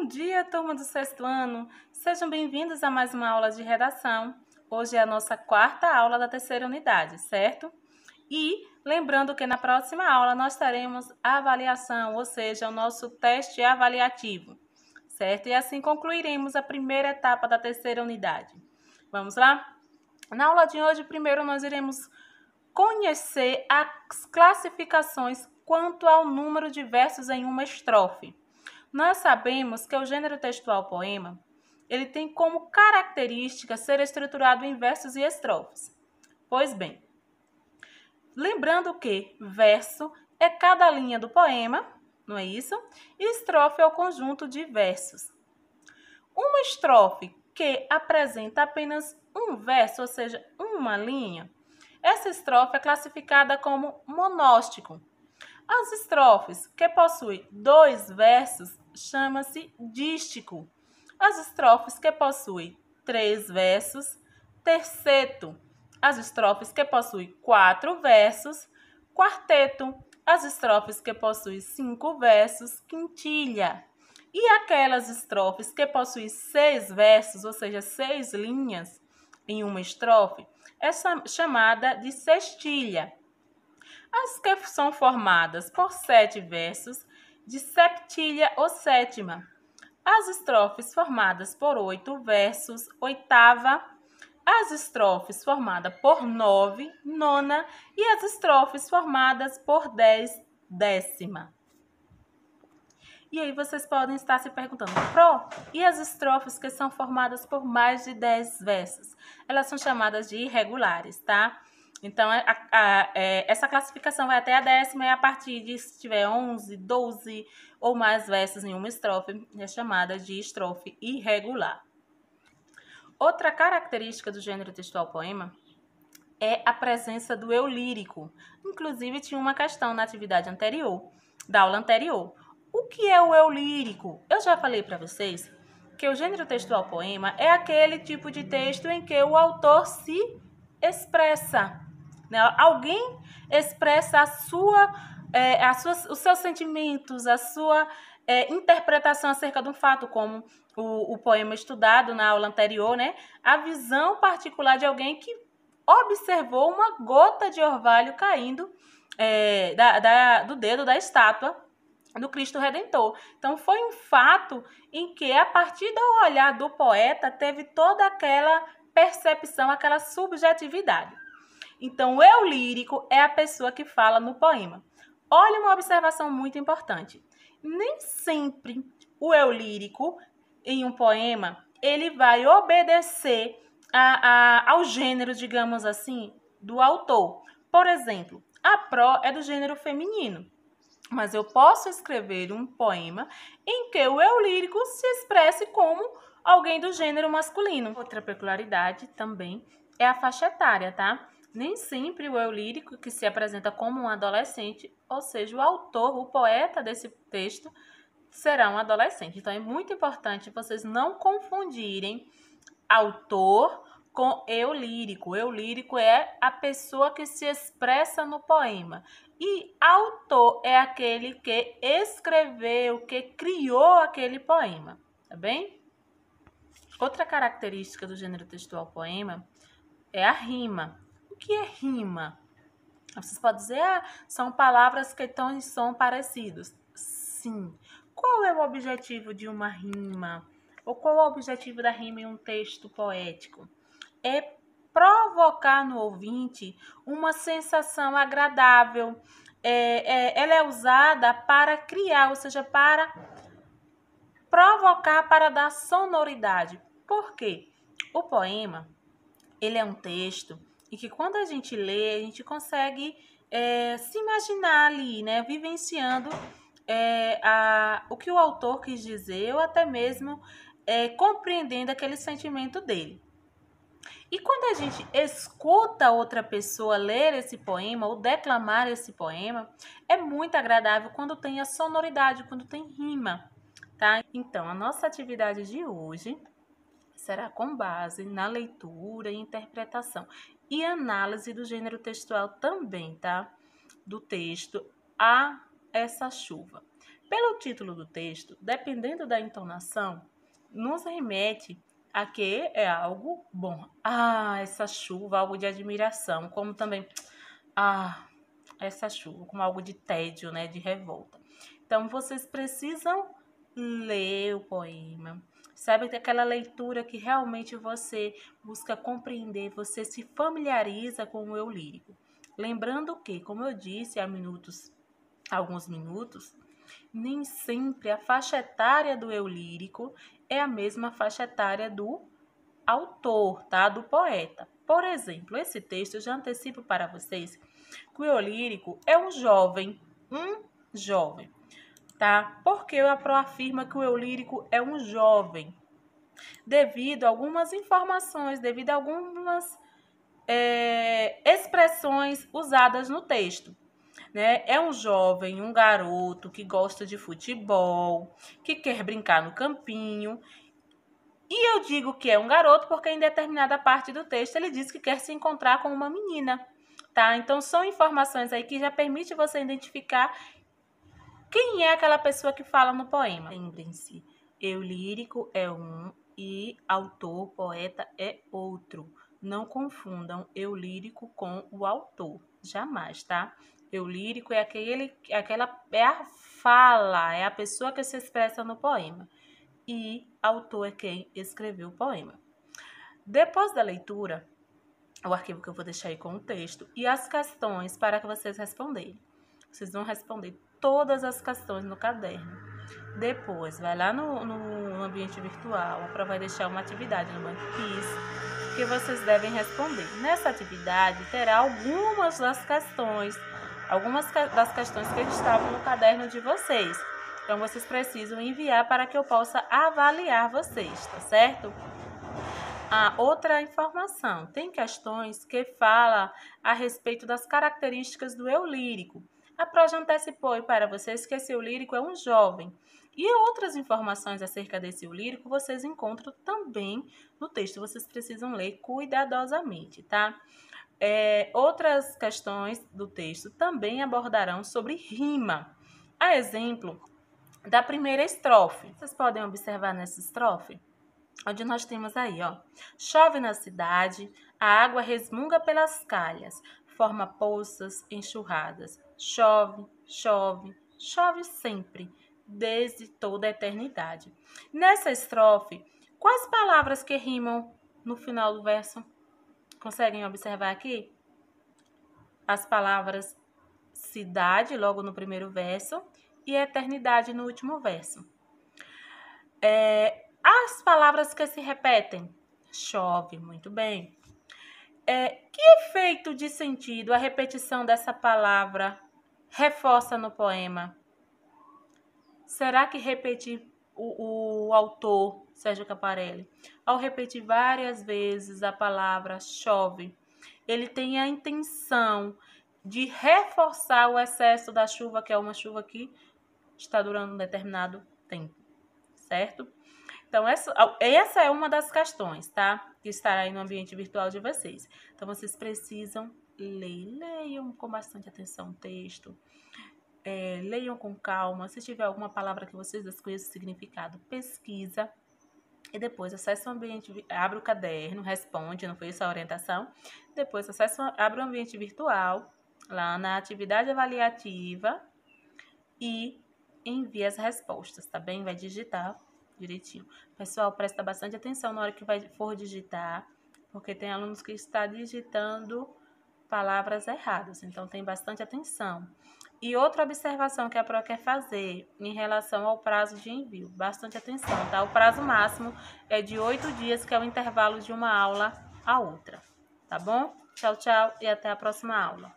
Bom dia, turma do sexto ano. Sejam bem-vindos a mais uma aula de redação. Hoje é a nossa quarta aula da terceira unidade, certo? E lembrando que na próxima aula nós teremos a avaliação, ou seja, o nosso teste avaliativo, certo? E assim concluiremos a primeira etapa da terceira unidade. Vamos lá? Na aula de hoje, primeiro nós iremos conhecer as classificações quanto ao número de versos em uma estrofe. Nós sabemos que o gênero textual poema, ele tem como característica ser estruturado em versos e estrofes. Pois bem, lembrando que verso é cada linha do poema, não é isso? E estrofe é o conjunto de versos. Uma estrofe que apresenta apenas um verso, ou seja, uma linha, essa estrofe é classificada como monóstico. As estrofes que possuem dois versos chama-se dístico. As estrofes que possuem três versos, terceto. As estrofes que possuem quatro versos, quarteto. As estrofes que possuem cinco versos, quintilha. E aquelas estrofes que possuem seis versos, ou seja, seis linhas em uma estrofe, é chamada de sextilha. As que são formadas por sete versos, de septilha ou sétima. As estrofes formadas por oito versos, oitava. As estrofes formadas por nove, nona. E as estrofes formadas por 10, décima. E aí vocês podem estar se perguntando, e as estrofes que são formadas por mais de 10 versos? Elas são chamadas de irregulares, tá? Então, essa classificação vai até a décima e a partir de, se tiver 11, 12 ou mais versos em uma estrofe, é chamada de estrofe irregular. Outra característica do gênero textual poema é a presença do eu lírico. Inclusive, tinha uma questão na atividade anterior, da aula anterior. O que é o eu lírico? Eu já falei para vocês que o gênero textual poema é aquele tipo de texto em que o autor se expressa, né? Alguém expressa os seus sentimentos, a sua interpretação acerca de um fato, como o poema estudado na aula anterior, né? A visão particular de alguém que observou uma gota de orvalho caindo do dedo da estátua do Cristo Redentor. Então, foi um fato em que, a partir do olhar do poeta, teve toda aquela percepção, aquela subjetividade. Então, o eu lírico é a pessoa que fala no poema. Olha uma observação muito importante. Nem sempre o eu lírico, em um poema, ele vai obedecer ao gênero, digamos assim, do autor. Por exemplo, a pró é do gênero feminino. Mas eu posso escrever um poema em que o eu lírico se expresse como alguém do gênero masculino. Outra peculiaridade também é a faixa etária, tá? Nem sempre o eu lírico que se apresenta como um adolescente, ou seja, o autor, o poeta desse texto, será um adolescente. Então, é muito importante vocês não confundirem autor com eu lírico. Eu lírico é a pessoa que se expressa no poema. E autor é aquele que escreveu, que criou aquele poema, tá bem? Outra característica do gênero textual poema é a rima. O que é rima? Vocês podem dizer, são palavras que têm som parecidos. Sim. Qual é o objetivo de uma rima? Ou qual é o objetivo da rima em um texto poético? É provocar no ouvinte uma sensação agradável. Ela é usada para criar, ou seja, para provocar, para dar sonoridade. Por quê? O poema, ele é um texto e que quando a gente lê, a gente consegue se imaginar ali, né, vivenciando o que o autor quis dizer, ou até mesmo compreendendo aquele sentimento dele. E quando a gente escuta outra pessoa ler esse poema ou declamar esse poema, é muito agradável quando tem a sonoridade, quando tem rima, tá? Então, a nossa atividade de hoje será com base na leitura e interpretação e análise do gênero textual também, tá? Do texto A Essa Chuva. Pelo título do texto, dependendo da entonação, nos remete a que é algo bom. Essa chuva, algo de admiração, como também, essa chuva, como algo de tédio, né, de revolta. Então, vocês precisam ler o poema. Sabe, aquela leitura que realmente você busca compreender, você se familiariza com o eu lírico. Lembrando que, como eu disse há alguns minutos, nem sempre a faixa etária do eu lírico é a mesma faixa etária do autor, tá? Do poeta. Por exemplo, esse texto eu já antecipo para vocês que o eu lírico é um jovem, tá? Porque a Pro afirma que o eu lírico é um jovem, devido a algumas informações, devido a algumas expressões usadas no texto. Né? É um jovem, um garoto que gosta de futebol, que quer brincar no campinho. E eu digo que é um garoto porque em determinada parte do texto ele diz que quer se encontrar com uma menina, tá? Então são informações aí que já permite você identificar quem é aquela pessoa que fala no poema. Lembrem-se, eu lírico é um e autor, poeta é outro. Não confundam eu lírico com o autor, jamais, tá? Eu lírico é é a fala, é a pessoa que se expressa no poema. E autor é quem escreveu o poema. Depois da leitura, o arquivo que eu vou deixar aí com o texto e as questões para que vocês responderem. Vocês vão responder todas as questões no caderno. Depois, vai lá no ambiente virtual, a Pro vai deixar uma atividade no Banco Quiz que vocês devem responder. Nessa atividade, terá algumas das questões que estavam no caderno de vocês. Então, vocês precisam enviar para que eu possa avaliar vocês, tá certo? Outra informação, tem questões que falam a respeito das características do eu lírico. A Pro já antecipou para vocês que esse eu lírico é um jovem. E outras informações acerca desse eu lírico vocês encontram também no texto. Vocês precisam ler cuidadosamente, tá? Outras questões do texto também abordarão sobre rima. A exemplo da primeira estrofe. Vocês podem observar nessa estrofe, onde nós temos aí, ó. Chove na cidade, a água resmunga pelas calhas, forma poças, enxurradas. Chove, chove, chove sempre, desde toda a eternidade. Nessa estrofe, quais palavras que rimam no final do verso? Conseguem observar aqui? As palavras cidade, logo no primeiro verso, e eternidade no último verso. As palavras que se repetem. Chove, muito bem. Que efeito de sentido a repetição dessa palavra reforça no poema? Será que repetir o autor, Sérgio Caparelli, ao repetir várias vezes a palavra chove, ele tem a intenção de reforçar o excesso da chuva, que é uma chuva que está durando um determinado tempo, certo? Então, essa é uma das questões, tá? Que estará aí no ambiente virtual de vocês. Então, vocês precisam leiam com bastante atenção o texto, leiam com calma. Se tiver alguma palavra que vocês desconheçam o significado, pesquisa. E depois acessa o ambiente, abre o caderno, responde, não foi essa a orientação? Depois abre o ambiente virtual, lá na atividade avaliativa e envia as respostas, tá bem? Vai digitar direitinho. Pessoal, presta bastante atenção na hora que for digitar, porque tem alunos que estão digitando palavras erradas, então tem bastante atenção. E outra observação que a Pro quer fazer em relação ao prazo de envio, bastante atenção, tá? O prazo máximo é de 8 dias, que é o intervalo de uma aula a outra, tá bom? Tchau, tchau e até a próxima aula.